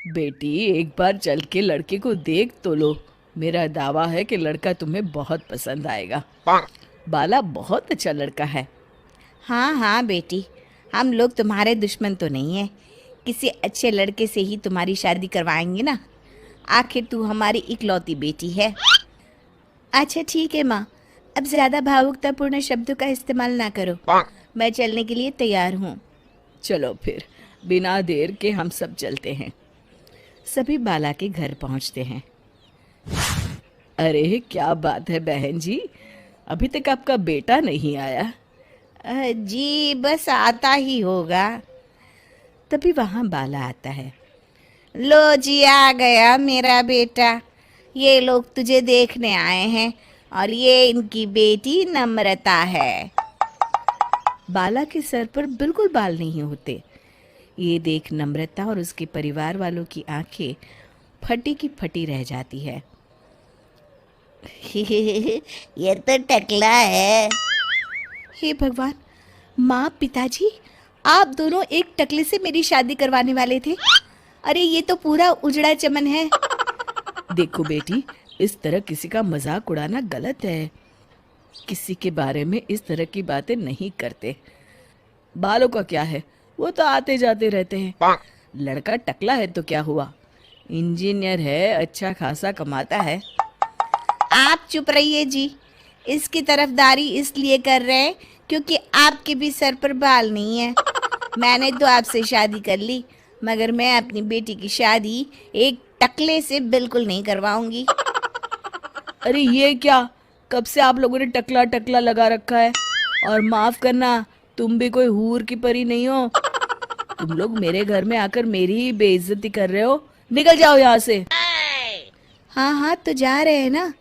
बेटी, एक बार चल के लड़के को देख तो लो। मेरा दावा है कि लड़का तुम्हें बहुत पसंद आएगा। बाला बहुत अच्छा लड़का है। हाँ हाँ बेटी, हम लोग तुम्हारे दुश्मन तो नहीं है। किसी अच्छे लड़के से ही तुम्हारी शादी करवाएंगे ना। आखिर तू हमारी इकलौती बेटी है। अच्छा ठीक है माँ, अब ज़्यादा भावुकतापूर्ण शब्दों का इस्तेमाल ना करो। मैं चलने के लिए तैयार हूँ। चलो फिर, बिना देर के हम सब चलते हैं। सभी बाला के घर पहुंचते हैं। अरे क्या बात है बहन जी, अभी तक आपका बेटा नहीं आया। जी बस आता ही होगा। तभी वहां बाला आता है। लो जी, आ गया मेरा बेटा। ये लोग तुझे देखने आए हैं और ये इनकी बेटी नम्रता है। बाला के सर पर बिल्कुल बाल नहीं होते। ये देख नम्रता और उसके परिवार वालों की आंखें फटी की फटी रह जाती है। ये तो टकला है। हे भगवान, माँ पिताजी, आप दोनों एक टकले से मेरी शादी करवाने वाले थे। अरे ये तो पूरा उजड़ा चमन है। देखो बेटी, इस तरह किसी का मजाक उड़ाना गलत है। किसी के बारे में इस तरह की बातें नहीं करते। बालों का क्या है, वो तो आते जाते रहते हैं। लड़का टकला है तो क्या हुआ, इंजीनियर है, अच्छा खासा कमाता है। आप चुप रहिए जी। इसकी तरफदारी इसलिए कर रहे हैं क्योंकि आपके भी सर पर बाल नहीं है। मैंने तो आपसे शादी कर ली, मगर मैं अपनी बेटी की शादी एक टकले से बिल्कुल नहीं करवाऊंगी। अरे ये क्या, कब से आप लोगों ने टकला टकला लगा रखा है। और माफ करना, तुम भी कोई हूर की परी नहीं हो। तुम लोग मेरे घर में आकर मेरी ही बेइज्जती कर रहे हो। निकल जाओ यहाँ से। हाँ हाँ, तो जा रहे हैं ना।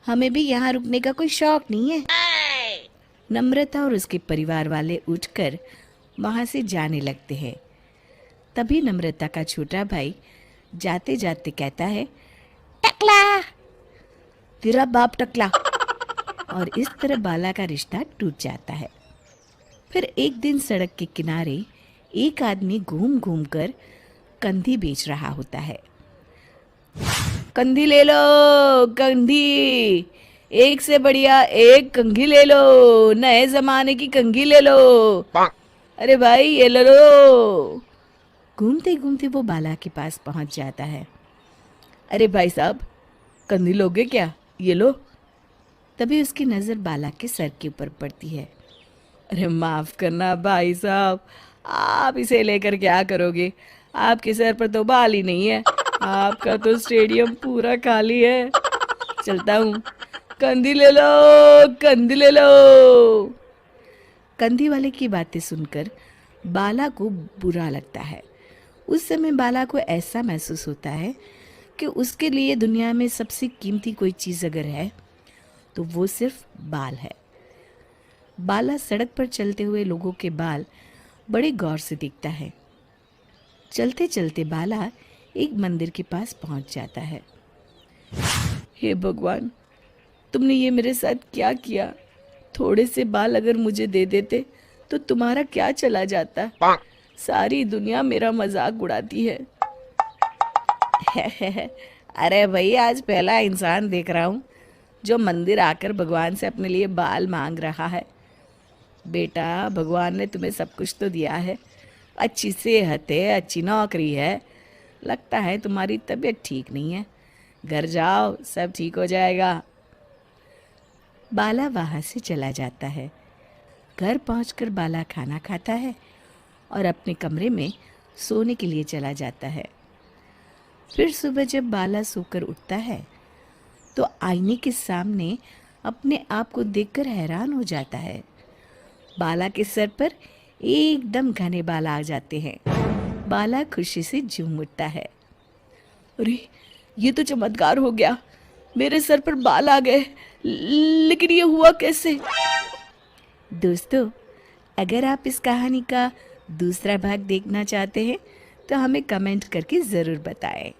हमें भी यहाँ रुकने का कोई शौक नहीं है। नम्रता और उसके परिवार वाले उठकर वहां से जाने लगते हैं। तभी नम्रता का छोटा भाई जाते जाते कहता है, टकला। तेरा बाप टकला। और इस तरह बाला का रिश्ता टूट जाता है। फिर एक दिन सड़क के किनारे एक आदमी घूम घूम कर कंधी बेच रहा होता है। कंधी ले लो, कंधी, एक से बढ़िया एक कंघी ले लो, नए जमाने की कंघी ले लो। अरे भाई ये ले लो। घूमते घूमते वो बाला के पास पहुंच जाता है। अरे भाई साहब, कंधी लोगे क्या, ये लो। तभी उसकी नज़र बाला के सर के ऊपर पड़ती है। अरे माफ़ करना भाई साहब, आप इसे लेकर क्या करोगे, आपके सर पर तो बाल ही नहीं है। आपका तो स्टेडियम पूरा खाली है। चलता हूँ, कंधी ले लो, कंधी ले लो। कंधी वाले की बातें सुनकर बाला को बुरा लगता है। उस समय बाला को ऐसा महसूस होता है कि उसके लिए दुनिया में सबसे कीमती कोई चीज़ अगर है तो वो सिर्फ बाल है। बाला सड़क पर चलते हुए लोगों के बाल बड़े गौर से देखता है। चलते चलते बाला एक मंदिर के पास पहुंच जाता है। हे भगवान, तुमने ये मेरे साथ क्या किया। थोड़े से बाल अगर मुझे दे देते तो तुम्हारा क्या चला जाता। सारी दुनिया मेरा मजाक उड़ाती है। अरे भाई, आज पहला इंसान देख रहा हूँ जो मंदिर आकर भगवान से अपने लिए बाल मांग रहा है। बेटा, भगवान ने तुम्हें सब कुछ तो दिया है, अच्छी सेहत है, अच्छी नौकरी है। लगता है तुम्हारी तबीयत ठीक नहीं है। घर जाओ, सब ठीक हो जाएगा। बाला वहाँ से चला जाता है। घर पहुंचकर बाला खाना खाता है और अपने कमरे में सोने के लिए चला जाता है। फिर सुबह जब बाला सोकर उठता है तो आईने के सामने अपने आप को देखकर हैरान हो जाता है। बाला के सर पर एकदम घने बाल आ जाते हैं। बाला खुशी से झूम उठता है। अरे ये तो चमत्कार हो गया, मेरे सर पर बाल आ गए। लेकिन ये हुआ कैसे। दोस्तों, अगर आप इस कहानी का दूसरा भाग देखना चाहते हैं तो हमें कमेंट करके ज़रूर बताएं।